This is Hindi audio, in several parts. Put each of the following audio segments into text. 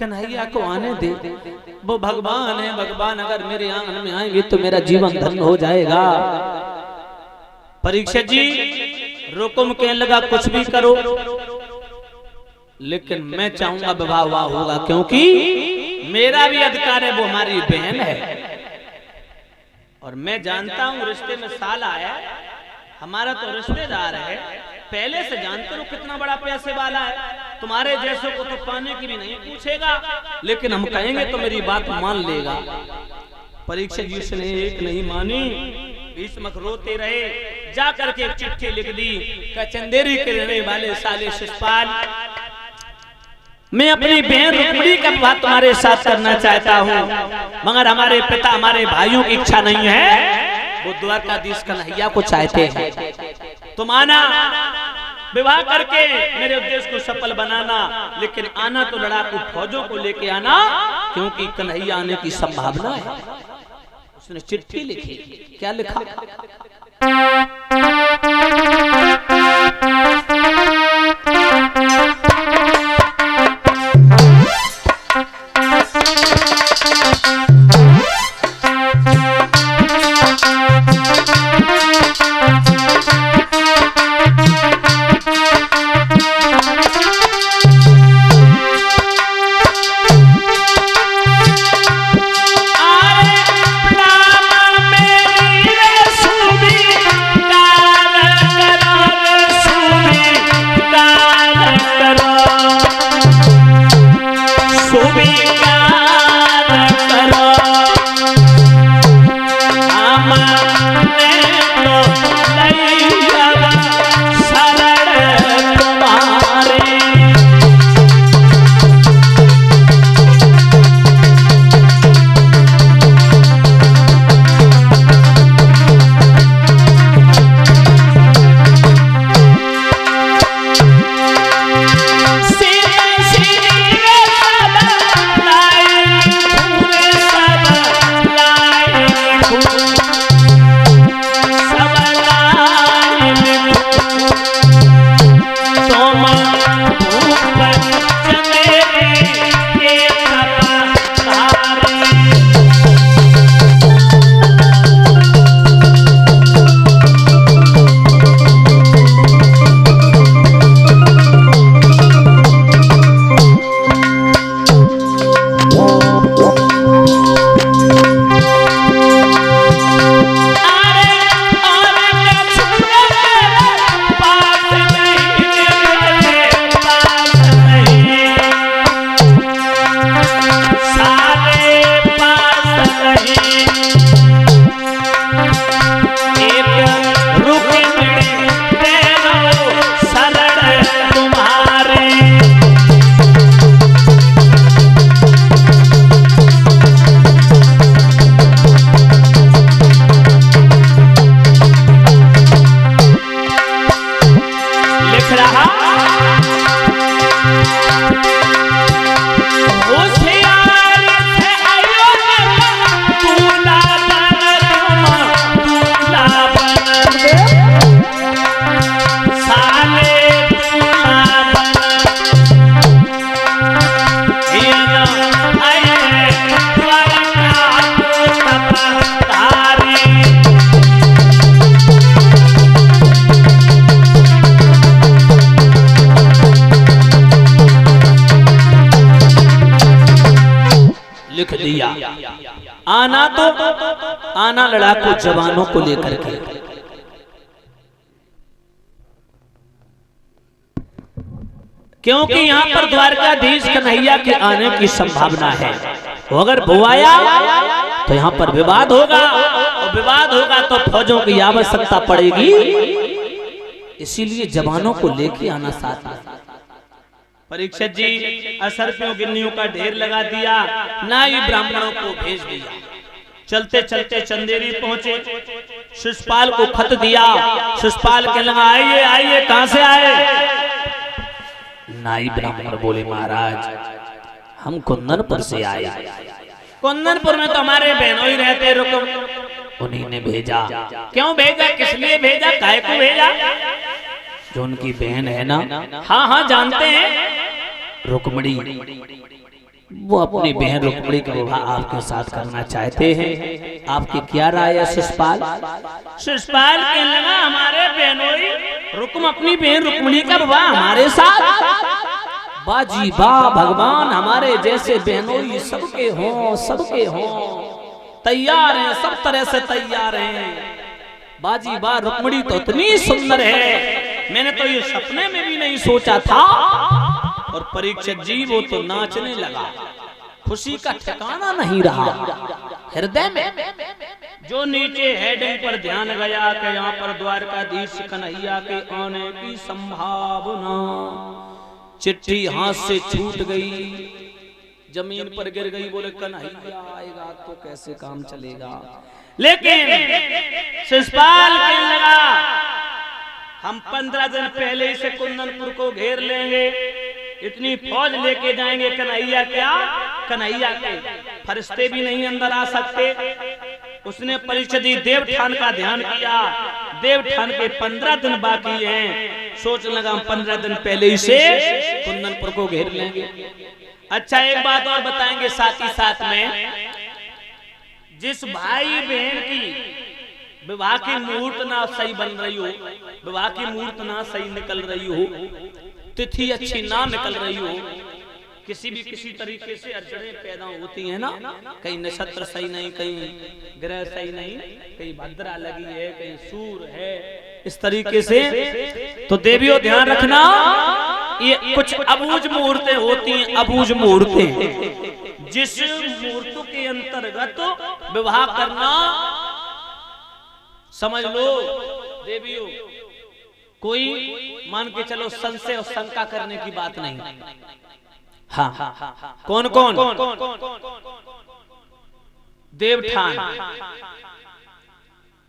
कन्हैया को आने दे, वो भगवान है, भगवान अगर मेरे आंगन में आएंगे तो मेरा जीवन धन्य हो जाएगा। परीक्षित जी रुकुम कहने लगा कुछ भी करो, लेकिन मैं चाहूंगा विवाह होगा, क्योंकि मेरा भी अधिकार है, वो हमारी बहन है। और मैं जानता हूं रिश्ते में साला है, हमारा तो रिश्तेदार है, पहले से जानते हो कितना बड़ा पैसे वाला है, तुम्हारे जैसों को तो पाने की भी नहीं पूछेगा, लेकिन हम कहेंगे तो मेरी बात मान लेगा। परीक्षित जी से एक नहीं मानी, भीष्मक रोते रहे, जा करके एक चिट्ठी लिख दी, चंदेरी के रहने वाले साले शिषपाल, मैं अपनी बहन रुक्मिणी का विवाह तुम्हारे साथ करना चाहता हूँ, मगर हमारे पिता हमारे भाइयों की इच्छा नहीं है, वो द्वारकाधीश कन्हैया को चाहते हैं। तुम आना, विवाह करके मेरे उद्देश्य को सफल बनाना, लेकिन आना तो लड़ाकू फौजों को लेके आना, क्योंकि कन्हैया आने की संभावना है। उसने चिट्ठी लिखी, क्या लिखा? लिख दिया, आना तो आना लड़ाकू जवानों को लेकर के। क्योंकि यहाँ पर द्वारकाधीश कन्हैया के आने की संभावना है, तो अगर वो आया तो यहाँ पर विवाद होगा, और विवाद होगा तो फौजों की आवश्यकता पड़ेगी, इसीलिए जवानों को लेके आना साथ में। परीक्षित जी असर्पियों गिन्नियों का ढेर लगा दिया, नाई ब्राह्मणों को भेज दिया। चलते चलते चंदेरी पहुंचे, शिषपाल को खत दिया। शिषपाल के लगा आइए आइए, कहां से आए? नाई ब्राह्मण बोले महाराज हम कुंदनपुर से आए। कुंदनपुर में तो हमारे बहनों ही रहते, रुको। उन्हीं ने भेजा। क्यों भेजा, किस लिए भेजा, काहे को भेजा? जो उनकी बहन है ना, हाँ हाँ जानते हैं, रुक्मिणी, वो अपनी बहन रुक्मिणी का विवाह आपके साथ करना चाहते हैं। आपकी क्या राय है शिषपाल? शिषपाल कहने लगा हमारे बहनोई रुक्म अपनी बहन रुक्मिणी का विवाह हमारे साथ। बाजी वाह भगवान, हमारे जैसे बहनोई सबके हों, सबके हों, तैयार हैं, सब तरह से तैयार हैं। बाजी वाह, रुक्मिणी तो इतनी सुंदर है, मैंने तो ये सपने में भी नहीं सोचा था। और परीक्षित जी वो तो नाचने लगा, खुशी का ठिकाना नहीं रहा हृदय में। जो नीचे हेडिंग पर ध्यान गया कि यहाँ पर द्वारकाधीश कन्हैया के आने की संभावना, चिट्ठी हाथ से छूट गई, जमीन पर गिर गई। बोले कन्हैया आएगा तो कैसे काम चलेगा। लेकिन शिषपाल कहने लगा हम 15 दिन पहले से कुंदनपुर को घेर लेंगे, इतनी फौज लेके जाएंगे। कन्हैया क्या, कन्हैया के फरिश्ते भी नहीं अंदर आ सकते। उसने परीक्षित देवठान का ध्यान किया, देवठान के 15 दिन बाकी हैं। सोच लगा हम 15 दिन पहले ही से कुंदनपुर को घेर लेंगे। अच्छा एक बात और बताएंगे साथ ही साथ में, जिस भाई बहन की विवाह की मुहूर्त ना सही बन रही हो, विवाह की मुहूर्त ना सही निकल रही हो, तिथि अच्छी ना निकल रही हो, किसी तरीके से अड़चनें पैदा होती हैं ना, कहीं नक्षत्र सही नहीं, कहीं ग्रह सही नहीं, कहीं भद्रा लगी है, कहीं सूर है, इस तरीके से। तो देवियों ध्यान रखना, ये कुछ अबूझ मुहूर्तें होती हैं, अबूझ मुहूर्तें, जिस मुहूर्त के अंतर्गत विवाह करना, समझ लो देवियों, कोई मान के चलो संशय और शंका करने की बात नहीं। हाँ, कौन कौन? देवठान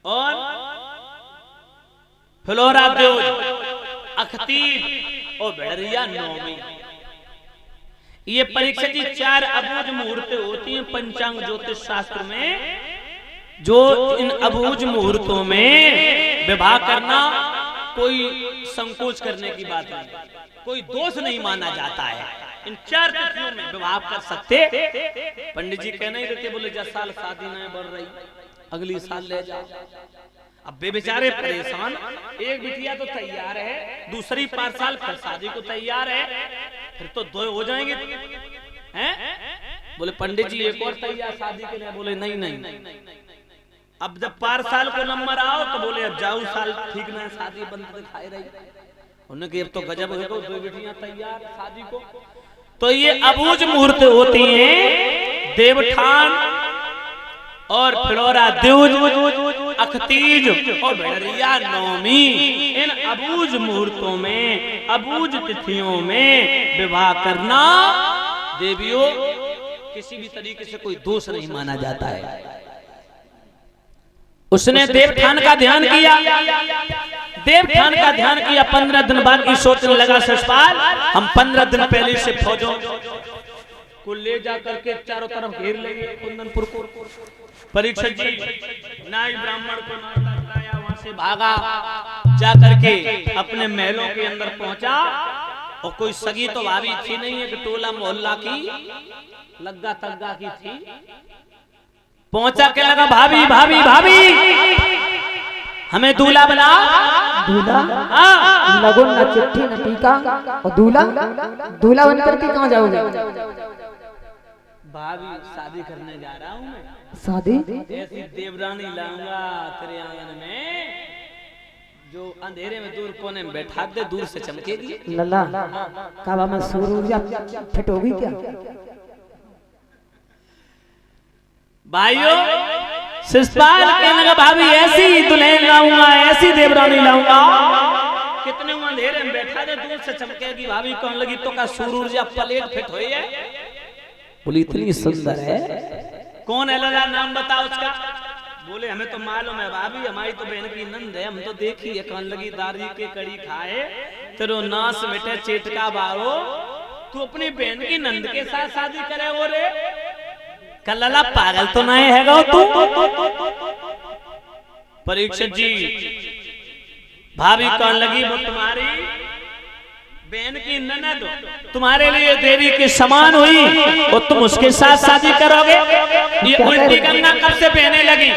और फिलौरा देव, अखतीब और भेड़िया नौमी। ये परीक्षा की 4 अबूझ मुहूर्तें होती हैं पंचांग ज्योतिष शास्त्र में। जो इन अबूझ मुहूर्तों में विवाह करना कोई संकोच करने की बात नहीं, कोई दोष नहीं माना जाता है। इन 4 तिथियों में विवाह कर सकते। पंडित जी कहना ही रहते, बोले 10 साल शादी नहीं बढ़ रही, अगली साल ले जाओ। अब बेचारे परेशान, एक बिटिया तो तैयार है, दूसरी 5 साल फिर शादी को तैयार है, फिर तो 2 हो जाएंगे हैं? बोले पंडित जी एक और तैयार शादी के लिए। बोले नहीं नहीं, अब जब 5 साल को नंबर आओ तो बोले अब जाओ साल ठीक ना, शादी बंद दिखाई रही। उन्होंने कहा अब तो गजब हो गया, 2 बेटियां तैयार शादी को। तो ये अबूझ मुहूर्त होती हैं देवठान और फिलौरा द्विज, अखतीज और भेड़िया नौमी। इन अबूझ मुहूर्तों में, अबूझ तिथियों में विवाह करना देवियों किसी भी तरीके से कोई दोष नहीं माना जाता है। उसने देवठान का ध्यान किया, देवठान का ध्यान किया। 15 दिन बाद की सोचने लगा शिषपाल, हम 15 दिन पहले से फौजों को ले जा करके चारों तरफ घेर लेंगे कुंदनपुर को। परीक्षित जी नाई ब्राह्मण को लाया, वहां से भागा, जा करके अपने महलों के अंदर पहुंचा। और कोई सगी तो भाभी थी नहीं, एक टोला मोहल्ला की लग्गा तग्गा की थी। पहुंचा के लगा भाभी भाभी भाभी हमें दूल्हा बना। दूल्हा? लगन न चिट्ठी न टीका, और दूल्हा दूल्हा बनकर के कहाँ जाओगे? भाभी शादी करने जा रहा हूँ मैं। शादी? ऐसी देवरानी लाऊंगा तेरे आंगन में, जो अंधेरे में दूर कोने में बैठा दे, दूर से चमकेगी। लल्ला काबा में सूरज फिट होगी क्या? भाइयों शिषपाल कहने लगा भाभी ऐसी दुल्हन लाऊंगा, ऐसी देवरानी लाऊंगा, कितने अंधेरे में बैठा दे, दूर से चमकेगी। भाभी कहने लगी तो का सूरज प्लेट फिट हुई है? बोली इतनी सुंदर है। कौन है लला, नाम बताओ उसका। बोले हमें तो मालूम है भाभी, हमारी तो बहन की नंद है, हम तो देखी है। कहने लगी दारी के कड़ी खाए तेरो नास मिटे चेटका बारो, तू अपनी बहन की नंद के साथ शादी करे वो रे? कल्ला पागल तो नहीं है तू? परीक्षित जी भाभी कहने लगी वो तुम्हारी बहन की ननद तुम्हारे लिए देवी के समान हुई और तुम उसके साथ शादी करोगे? ये उल्टी गंगा कब से बहने लगी?